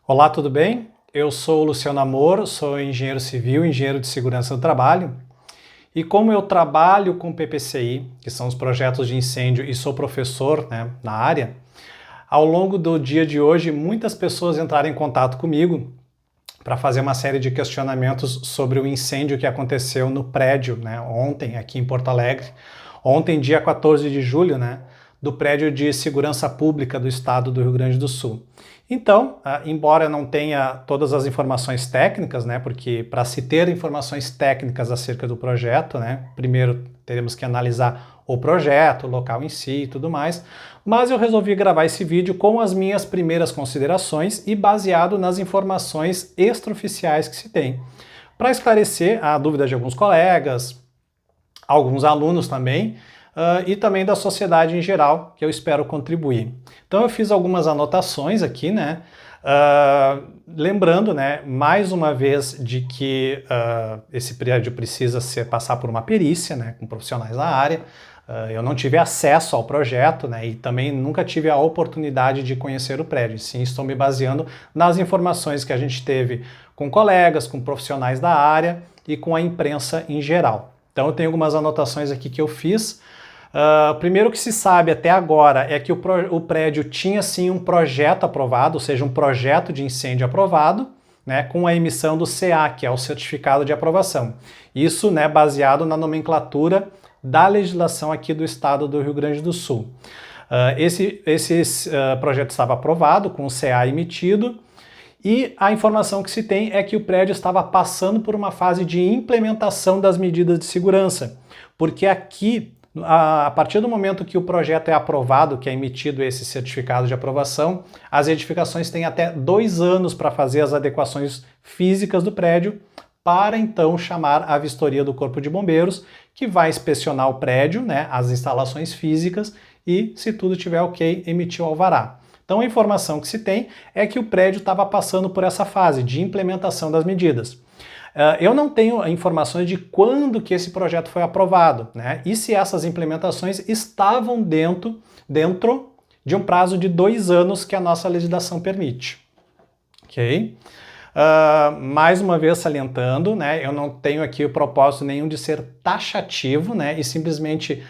Olá, tudo bem? Eu sou o Luciano Amor, sou engenheiro civil, engenheiro de segurança do trabalho. E como eu trabalho com PPCI, que são os projetos de incêndio, e sou professor, na área, ao longo do dia de hoje, muitas pessoas entraram em contato comigo para fazer uma série de questionamentos sobre o incêndio que aconteceu no prédio, ontem, aqui em Porto Alegre. Ontem, dia 14 de julho, do prédio de segurança pública do estado do Rio Grande do Sul. Então, embora eu não tenha todas as informações técnicas, porque para se ter informações técnicas acerca do projeto, primeiro teremos que analisar o projeto, o local em si e tudo mais, mas eu resolvi gravar esse vídeo com as minhas primeiras considerações e baseado nas informações extraoficiais que se tem, para esclarecer a dúvida de alguns colegas, alguns alunos também, e também da sociedade em geral, que eu espero contribuir. Então eu fiz algumas anotações aqui, lembrando, mais uma vez, de que esse prédio precisa passar por uma perícia, com profissionais da área. Eu não tive acesso ao projeto, e também nunca tive a oportunidade de conhecer o prédio. Sim, estou me baseando nas informações que a gente teve com colegas, com profissionais da área e com a imprensa em geral. Então eu tenho algumas anotações aqui que eu fiz. Primeiro que se sabe até agora é que o prédio tinha sim um projeto aprovado, ou seja, um projeto de incêndio aprovado, com a emissão do CA, que é o Certificado de Aprovação. Isso baseado na nomenclatura da legislação aqui do estado do Rio Grande do Sul. Esse projeto estava aprovado, com o CA emitido, e a informação que se tem é que o prédio estava passando por uma fase de implementação das medidas de segurança, porque aqui, a partir do momento que o projeto é aprovado, que é emitido esse certificado de aprovação, as edificações têm até 2 anos para fazer as adequações físicas do prédio, para então chamar a vistoria do Corpo de Bombeiros, que vai inspecionar o prédio, as instalações físicas, e, se tudo estiver ok, emitir o alvará. Então a informação que se tem é que o prédio estava passando por essa fase de implementação das medidas. Eu não tenho informações de quando que esse projeto foi aprovado, e se essas implementações estavam dentro de um prazo de 2 anos que a nossa legislação permite. Ok? Mais uma vez salientando, eu não tenho aqui o propósito nenhum de ser taxativo, e simplesmente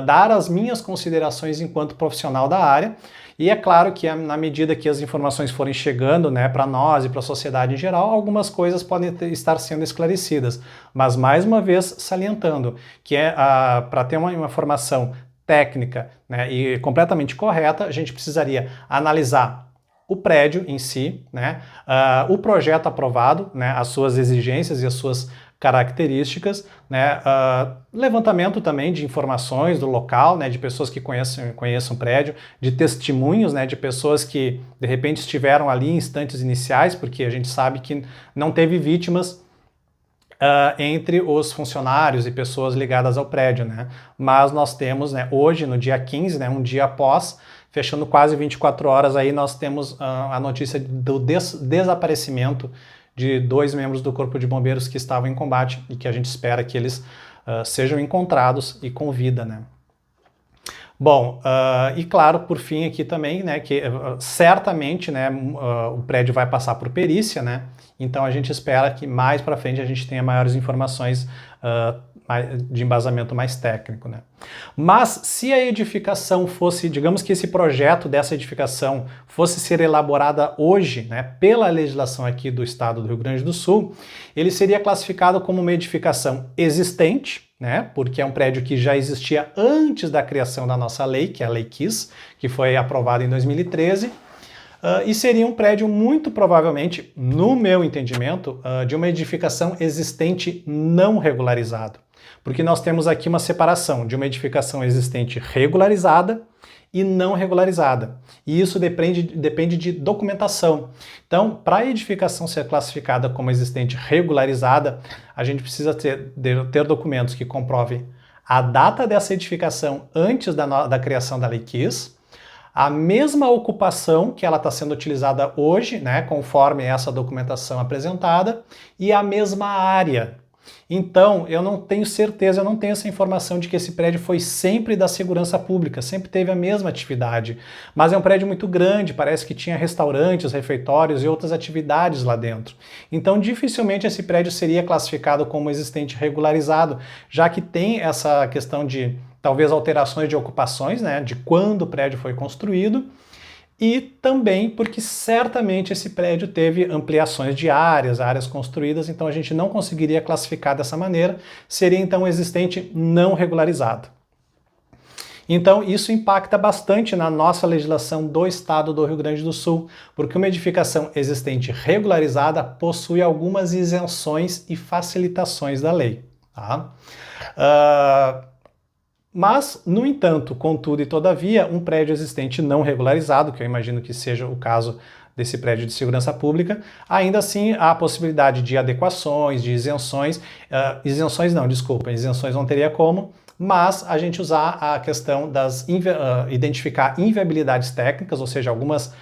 dar as minhas considerações enquanto profissional da área. E é claro que na medida que as informações forem chegando para nós e para a sociedade em geral, algumas coisas podem estar sendo esclarecidas. Mas mais uma vez salientando que para ter uma informação técnica e completamente correta, a gente precisaria analisar o prédio em si, o projeto aprovado, as suas exigências e as suas características, levantamento também de informações do local, de pessoas que conheçam o prédio, de testemunhos, de pessoas que de repente estiveram ali em instantes iniciais, porque a gente sabe que não teve vítimas entre os funcionários e pessoas ligadas ao prédio, mas nós temos, hoje, no dia 15, um dia após, fechando quase 24 horas, aí nós temos a notícia do desaparecimento de 2 membros do Corpo de Bombeiros que estavam em combate e que a gente espera que eles sejam encontrados e com vida, Bom, e claro, por fim aqui também, que certamente, o prédio vai passar por perícia, então a gente espera que mais para frente a gente tenha maiores informações de embasamento mais técnico, Mas se a edificação fosse, digamos que esse projeto dessa edificação fosse ser elaborada hoje, pela legislação aqui do estado do Rio Grande do Sul, ele seria classificado como uma edificação existente, porque é um prédio que já existia antes da criação da nossa lei, que é a Lei KISS, que foi aprovada em 2013, e seria um prédio muito provavelmente, no meu entendimento, de uma edificação existente não regularizada. Porque nós temos aqui uma separação de uma edificação existente regularizada e não regularizada. E isso depende de documentação. Então, para a edificação ser classificada como existente regularizada, a gente precisa ter documentos que comprovem a data dessa edificação antes da criação da Lei KISS, a mesma ocupação que ela está sendo utilizada hoje, conforme essa documentação apresentada, e a mesma área. Então, eu não tenho certeza, eu não tenho essa informação de que esse prédio foi sempre da segurança pública, sempre teve a mesma atividade. Mas é um prédio muito grande, parece que tinha restaurantes, refeitórios e outras atividades lá dentro. Então, dificilmente esse prédio seria classificado como existente regularizado, já que tem essa questão de talvez alterações de ocupações, né, de quando o prédio foi construído, e também porque certamente esse prédio teve ampliações de áreas construídas, então a gente não conseguiria classificar dessa maneira, seria então existente não regularizado. Então isso impacta bastante na nossa legislação do estado do Rio Grande do Sul, porque uma edificação existente regularizada possui algumas isenções e facilitações da lei. Tá? Mas, no entanto, contudo e todavia, um prédio existente não regularizado, que eu imagino que seja o caso desse prédio de segurança pública, ainda assim há a possibilidade de adequações, de isenções, isenções não teria como, mas a gente usar a questão das identificar inviabilidades técnicas, ou seja, algumas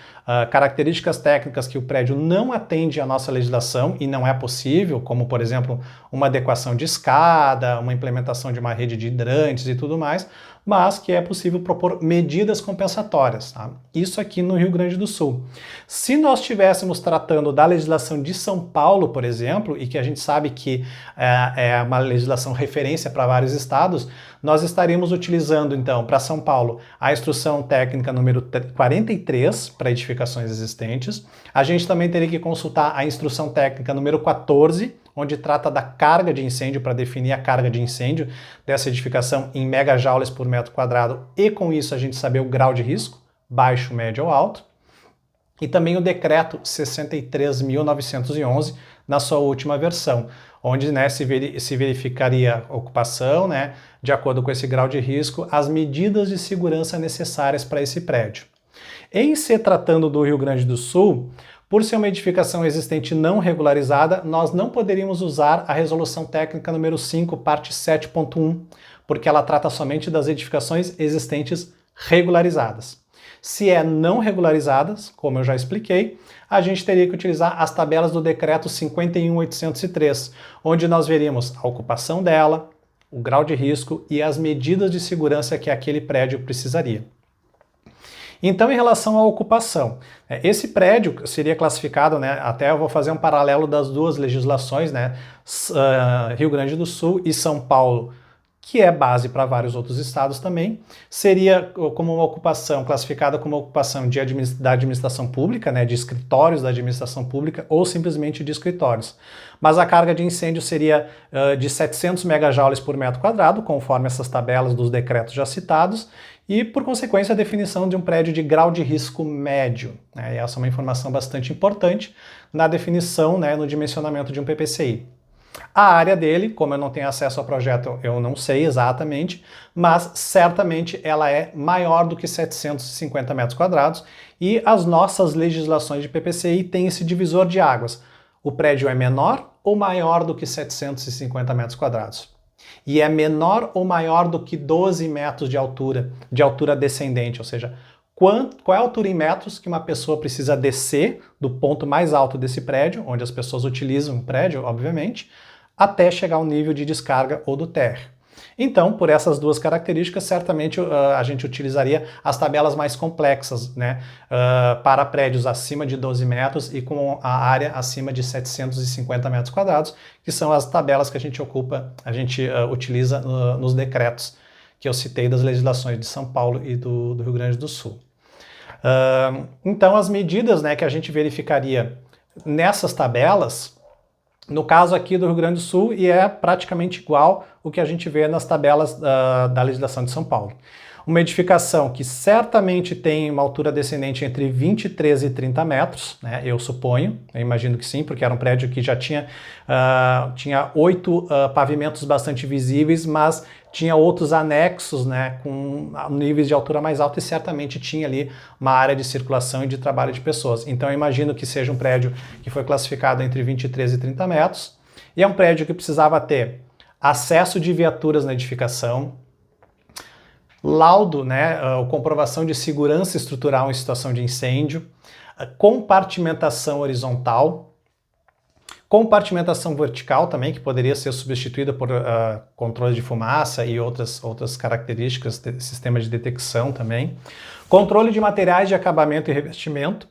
características técnicas que o prédio não atende à nossa legislação e não é possível, como por exemplo uma adequação de escada, uma implementação de uma rede de hidrantes e tudo mais, mas que é possível propor medidas compensatórias. Tá? Isso aqui no Rio Grande do Sul. Se nós estivéssemos tratando da legislação de São Paulo, por exemplo, e que a gente sabe que é uma legislação referência para vários estados, nós estaríamos utilizando, então, para São Paulo, a instrução técnica número 43 para edificações existentes. A gente também teria que consultar a instrução técnica número 14, onde trata da carga de incêndio, para definir a carga de incêndio dessa edificação em megajoules por metro quadrado, e com isso a gente saber o grau de risco, baixo, médio ou alto. E também o decreto 63.911, na sua última versão, onde se verificaria a ocupação, de acordo com esse grau de risco, as medidas de segurança necessárias para esse prédio. Em se tratando do Rio Grande do Sul, por ser uma edificação existente não regularizada, nós não poderíamos usar a resolução técnica número 5, parte 7.1, porque ela trata somente das edificações existentes regularizadas. Se é não regularizadas, como eu já expliquei, a gente teria que utilizar as tabelas do decreto 51.803, onde nós veríamos a ocupação dela, o grau de risco e as medidas de segurança que aquele prédio precisaria. Então, em relação à ocupação, esse prédio seria classificado, até eu vou fazer um paralelo das duas legislações, Rio Grande do Sul e São Paulo, que é base para vários outros estados também, seria como uma ocupação, classificada como ocupação da administração pública, de escritórios da administração pública ou simplesmente de escritórios. Mas a carga de incêndio seria de 700 megajoules por metro quadrado, conforme essas tabelas dos decretos já citados, e, por consequência, a definição de um prédio de grau de risco médio. E essa é uma informação bastante importante na definição, no dimensionamento de um PPCI. A área dele, como eu não tenho acesso ao projeto, eu não sei exatamente, mas certamente ela é maior do que 750 metros quadrados e as nossas legislações de PPCI têm esse divisor de águas. O prédio é menor ou maior do que 750 metros quadrados? E é menor ou maior do que 12 metros de altura descendente, ou seja, qual é a altura em metros que uma pessoa precisa descer do ponto mais alto desse prédio, onde as pessoas utilizam o prédio, obviamente, até chegar ao nível de descarga ou do térreo. Então, por essas duas características, certamente a gente utilizaria as tabelas mais complexas, para prédios acima de 12 metros e com a área acima de 750 metros quadrados, que são as tabelas que a gente utiliza nos decretos que eu citei das legislações de São Paulo e do Rio Grande do Sul. Então, as medidas que a gente verificaria nessas tabelas, no caso aqui do Rio Grande do Sul, e é praticamente igual o que a gente vê nas tabelas da legislação de São Paulo. Uma edificação que certamente tem uma altura descendente entre 23 e 30 metros, eu suponho, eu imagino que sim, porque era um prédio que já tinha 8 pavimentos bastante visíveis, mas tinha outros anexos, com níveis de altura mais alta e certamente tinha ali uma área de circulação e de trabalho de pessoas. Então eu imagino que seja um prédio que foi classificado entre 23 e 30 metros e é um prédio que precisava ter acesso de viaturas na edificação, laudo, comprovação de segurança estrutural em situação de incêndio, compartimentação horizontal, Compartimentação vertical também, que poderia ser substituída por controle de fumaça e outras características, sistema de detecção também. Controle de materiais de acabamento e revestimento,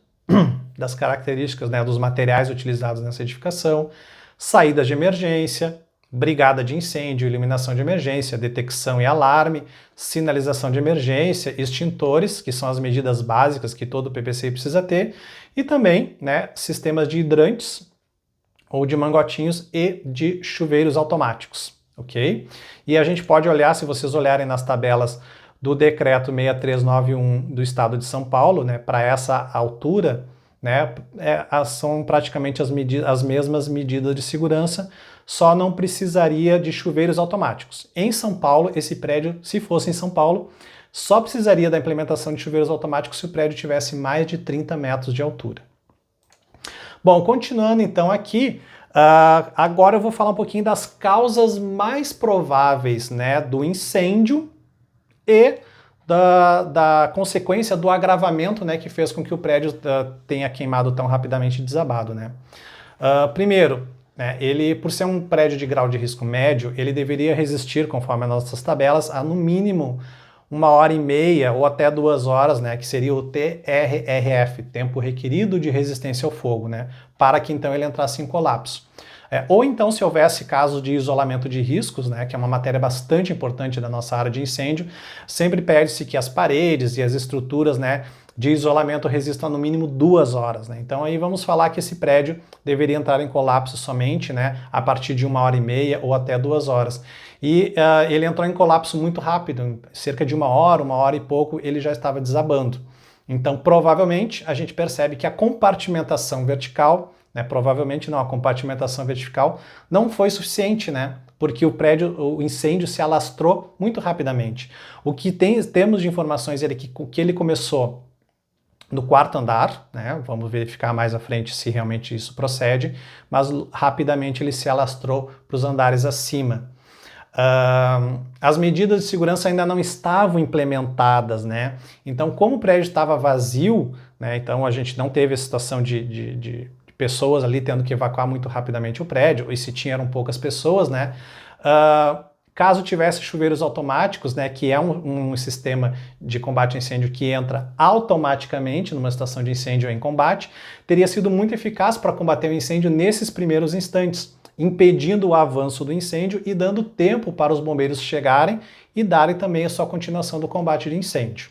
das características, né, dos materiais utilizados nessa edificação. Saídas de emergência, brigada de incêndio, iluminação de emergência, detecção e alarme, sinalização de emergência, extintores, que são as medidas básicas que todo PPCI precisa ter, e também, né, sistemas de hidrantes, ou de mangotinhos e de chuveiros automáticos, ok? E a gente pode olhar, se vocês olharem nas tabelas do decreto 6391 do Estado de São Paulo, né, para essa altura, né, são praticamente as mesmas medidas de segurança, só não precisaria de chuveiros automáticos. Em São Paulo, esse prédio, se fosse em São Paulo, só precisaria da implementação de chuveiros automáticos se o prédio tivesse mais de 30 metros de altura. Bom, continuando então aqui, agora eu vou falar um pouquinho das causas mais prováveis, né, do incêndio e da consequência do agravamento, né, que fez com que o prédio tenha queimado tão rapidamente e desabado, né. Primeiro, né, ele, por ser um prédio de grau de risco médio, ele deveria resistir, conforme as nossas tabelas, a no mínimo 1h30 ou até 2 horas, né, que seria o TRRF, tempo requerido de resistência ao fogo, né, para que então ele entrasse em colapso. Ou então, se houvesse casos de isolamento de riscos, né, que é uma matéria bastante importante da nossa área de incêndio, sempre pede-se que as paredes e as estruturas, né, de isolamento resistam no mínimo 2 horas. Né? Então aí vamos falar que esse prédio deveria entrar em colapso somente, né, a partir de 1h30 ou até 2 horas. E ele entrou em colapso muito rápido, em cerca de 1 hora e pouco ele já estava desabando. Então provavelmente a gente percebe que a compartimentação vertical, né, provavelmente não, a compartimentação vertical não foi suficiente, né? Porque o incêndio se alastrou muito rapidamente. O que temos de informações é que ele começou no 4º andar, né? Vamos verificar mais à frente se realmente isso procede, mas rapidamente ele se alastrou para os andares acima. As medidas de segurança ainda não estavam implementadas, né? Então, como o prédio estava vazio, né? Então a gente não teve a situação de pessoas ali tendo que evacuar muito rapidamente o prédio, e se tinha eram poucas pessoas, né? Caso tivesse chuveiros automáticos, né, que é um sistema de combate a incêndio que entra automaticamente numa situação de incêndio em combate, teria sido muito eficaz para combater o incêndio nesses primeiros instantes, impedindo o avanço do incêndio e dando tempo para os bombeiros chegarem e darem também a sua continuação do combate de incêndio.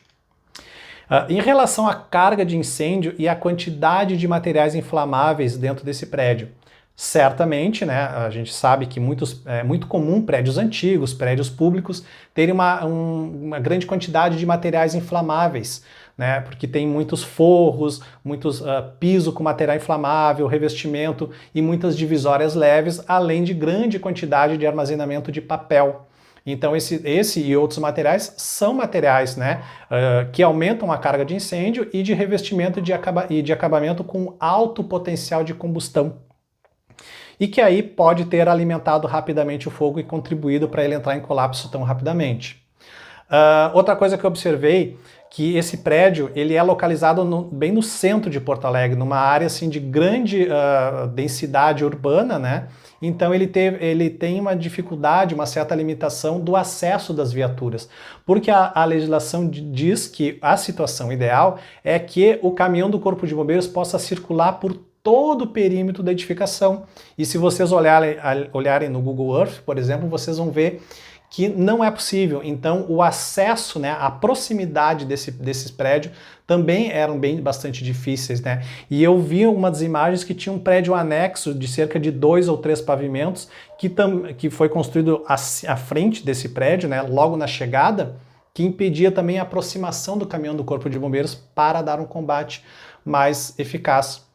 Em relação à carga de incêndio e à quantidade de materiais inflamáveis dentro desse prédio, certamente, né, a gente sabe que é muito comum prédios antigos, prédios públicos, terem uma grande quantidade de materiais inflamáveis, né, porque tem muitos forros, muitos piso com material inflamável, revestimento e muitas divisórias leves, além de grande quantidade de armazenamento de papel. Então esse e outros materiais são materiais, né, que aumentam a carga de incêndio e de revestimento e de acabamento com alto potencial de combustão. E que aí pode ter alimentado rapidamente o fogo e contribuído para ele entrar em colapso tão rapidamente. Outra coisa que eu observei, que esse prédio ele é localizado bem no centro de Porto Alegre, numa área assim, de grande densidade urbana, né? Então ele tem uma dificuldade, uma certa limitação do acesso das viaturas, porque a legislação diz que a situação ideal é que o caminhão do Corpo de Bombeiros possa circular por todo o perímetro da edificação. E se vocês olharem no Google Earth, por exemplo, vocês vão ver que não é possível. Então o acesso, né, a proximidade desses prédios também eram bastante difíceis, né? E eu vi uma das imagens que tinha um prédio anexo de cerca de 2 ou 3 pavimentos que foi construído à frente desse prédio, né, logo na chegada, que impedia também a aproximação do caminhão do Corpo de Bombeiros para dar um combate mais eficaz.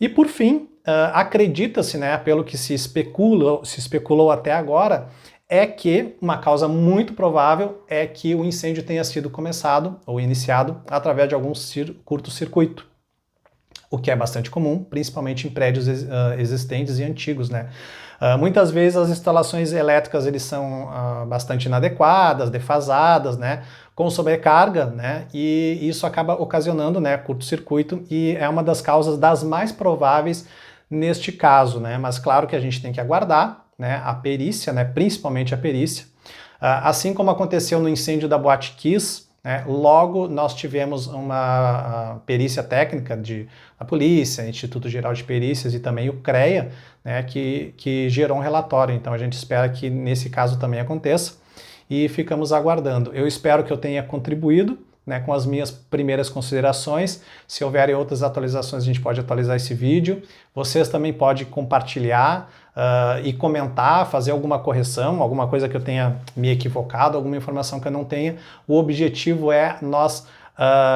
E por fim, acredita-se, né, pelo que se especulou até agora, é que uma causa muito provável é que o incêndio tenha sido começado ou iniciado através de algum curto-circuito, o que é bastante comum, principalmente em prédios existentes e antigos, né? Muitas vezes as instalações elétricas eles são bastante inadequadas, defasadas, né, com sobrecarga, né, e isso acaba ocasionando, né, curto-circuito, e é uma das causas das mais prováveis neste caso, né? Mas claro que a gente tem que aguardar, né, a perícia, né, principalmente a perícia. Assim como aconteceu no incêndio da Boate Kiss, né, logo nós tivemos uma perícia técnica da polícia, Instituto Geral de Perícias e também o CREA, né, que gerou um relatório. Então a gente espera que nesse caso também aconteça e ficamos aguardando. Eu espero que eu tenha contribuído, né, com as minhas primeiras considerações. Se houverem outras atualizações, a gente pode atualizar esse vídeo. Vocês também podem compartilhar e comentar, fazer alguma correção, alguma coisa que eu tenha me equivocado, alguma informação que eu não tenha. O objetivo é nós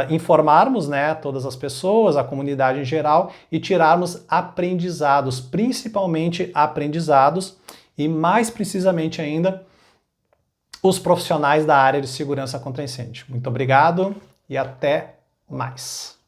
informarmos, né, todas as pessoas, a comunidade em geral, e tirarmos aprendizados, principalmente aprendizados, e mais precisamente ainda, os profissionais da área de segurança contra incêndio. Muito obrigado e até mais.